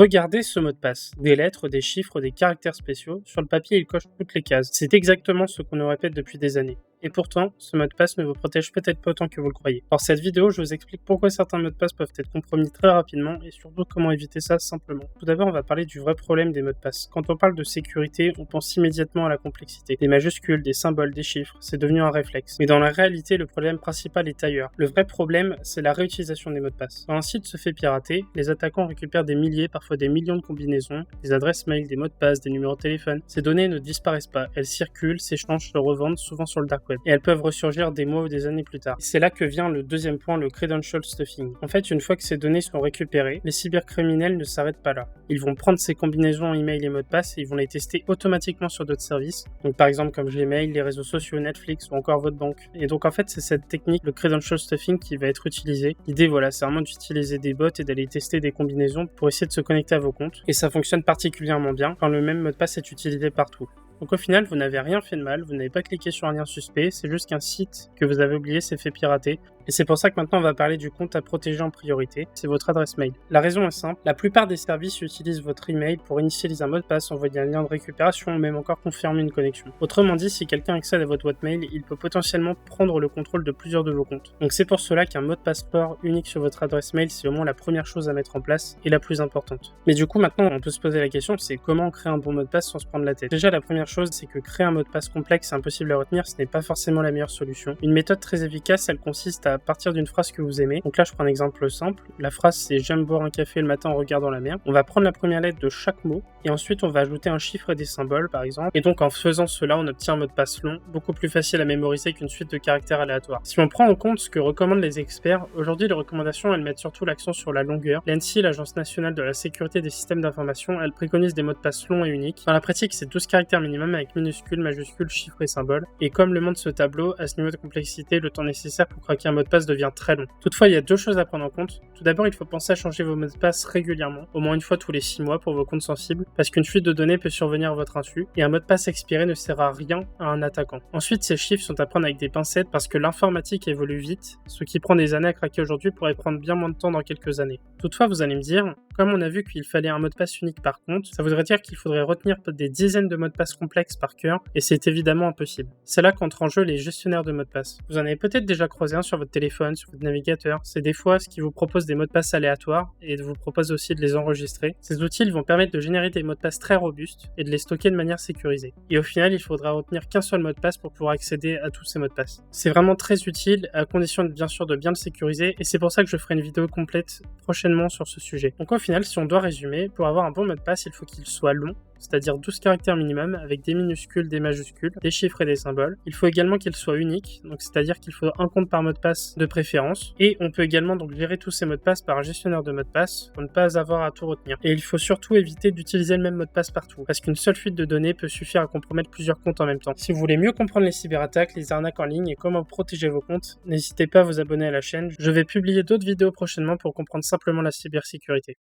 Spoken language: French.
Regardez ce mot de passe. Des lettres, des chiffres, des caractères spéciaux. Sur le papier, il coche toutes les cases. C'est exactement ce qu'on nous répète depuis des années. Et pourtant, ce mot de passe ne vous protège peut-être pas autant que vous le croyez. Dans cette vidéo, je vous explique pourquoi certains mots de passe peuvent être compromis très rapidement et surtout comment éviter ça simplement. Tout d'abord, on va parler du vrai problème des mots de passe. Quand on parle de sécurité, on pense immédiatement à la complexité. Des majuscules, des symboles, des chiffres, c'est devenu un réflexe. Mais dans la réalité, le problème principal est ailleurs. Le vrai problème, c'est la réutilisation des mots de passe. Quand un site se fait pirater, les attaquants récupèrent des milliers, parfois des millions de combinaisons, des adresses mail, des mots de passe, des numéros de téléphone. Ces données ne disparaissent pas, elles circulent, s'échangent, se revendent, souvent sur le dark web. Et elles peuvent ressurgir des mois ou des années plus tard. C'est là que vient le deuxième point, le credential stuffing. En fait, une fois que ces données sont récupérées, les cybercriminels ne s'arrêtent pas là. Ils vont prendre ces combinaisons email et mots de passe et ils vont les tester automatiquement sur d'autres services. Donc par exemple comme Gmail, les réseaux sociaux, Netflix ou encore votre banque. Et donc en fait, c'est cette technique, le credential stuffing, qui va être utilisée. L'idée, voilà, c'est vraiment d'utiliser des bots et d'aller tester des combinaisons pour essayer de se connecter à vos comptes. Et ça fonctionne particulièrement bien quand le même mot de passe est utilisé partout. Donc au final, vous n'avez rien fait de mal, vous n'avez pas cliqué sur un lien suspect, c'est juste qu'un site que vous avez oublié s'est fait pirater. Et c'est pour ça que maintenant on va parler du compte à protéger en priorité, c'est votre adresse mail. La raison est simple, la plupart des services utilisent votre email pour initialiser un mot de passe, envoyer un lien de récupération ou même encore confirmer une connexion. Autrement dit, si quelqu'un accède à votre boîte mail, il peut potentiellement prendre le contrôle de plusieurs de vos comptes. Donc c'est pour cela qu'un mot de passe fort unique sur votre adresse mail, c'est au moins la première chose à mettre en place et la plus importante. Mais du coup maintenant on peut se poser la question, c'est comment créer un bon mot de passe sans se prendre la tête. Déjà la première chose, c'est que créer un mot de passe complexe et impossible à retenir, ce n'est pas forcément la meilleure solution. Une méthode très efficace, elle consiste à partir d'une phrase que vous aimez. Donc là, je prends un exemple simple. La phrase, c'est j'aime boire un café le matin en regardant la mer. On va prendre la première lettre de chaque mot et ensuite on va ajouter un chiffre et des symboles, par exemple. Et donc en faisant cela, on obtient un mot de passe long, beaucoup plus facile à mémoriser qu'une suite de caractères aléatoires. Si on prend en compte ce que recommandent les experts, aujourd'hui les recommandations, elles mettent surtout l'accent sur la longueur. L'ANSSI, l'Agence nationale de la sécurité des systèmes d'information, elle préconise des mots de passe longs et uniques. Dans la pratique, c'est 12 caractères minimum avec minuscules, majuscules, chiffres et symboles. Et comme le montre ce tableau, à ce niveau de complexité, le temps nécessaire pour craquer un mot de passe devient très long. Toutefois, il y a deux choses à prendre en compte. Tout d'abord, il faut penser à changer vos mots de passe régulièrement, au moins une fois tous les 6 mois pour vos comptes sensibles, parce qu'une fuite de données peut survenir à votre insu, et un mot de passe expiré ne sert à rien à un attaquant. Ensuite, ces chiffres sont à prendre avec des pincettes parce que l'informatique évolue vite, ce qui prend des années à craquer aujourd'hui pourrait prendre bien moins de temps dans quelques années. Toutefois, vous allez me dire, comme on a vu qu'il fallait un mot de passe unique par compte, ça voudrait dire qu'il faudrait retenir des dizaines de mots de passe complexes par cœur, et c'est évidemment impossible. C'est là qu'entrent en jeu les gestionnaires de mots de passe. Vous en avez peut-être déjà croisé un sur votre téléphone, sur votre navigateur. C'est des fois ce qui vous propose des mots de passe aléatoires et vous propose aussi de les enregistrer. Ces outils vont permettre de générer des mots de passe très robustes et de les stocker de manière sécurisée. Et au final, il faudra retenir qu'un seul mot de passe pour pouvoir accéder à tous ces mots de passe. C'est vraiment très utile, à condition bien sûr de bien le sécuriser, et c'est pour ça que je ferai une vidéo complète prochainement sur ce sujet. Donc au final, si on doit résumer, pour avoir un bon mot de passe, il faut qu'il soit long, c'est-à-dire 12 caractères minimum avec des minuscules, des majuscules, des chiffres et des symboles. Il faut également qu'il soit unique, donc c'est-à-dire qu'il faut un compte par mot de passe de préférence. Et on peut également donc gérer tous ces mots de passe par un gestionnaire de mots de passe pour ne pas avoir à tout retenir. Et il faut surtout éviter d'utiliser le même mot de passe partout, parce qu'une seule fuite de données peut suffire à compromettre plusieurs comptes en même temps. Si vous voulez mieux comprendre les cyberattaques, les arnaques en ligne et comment protéger vos comptes, n'hésitez pas à vous abonner à la chaîne. Je vais publier d'autres vidéos prochainement pour comprendre simplement la cybersécurité.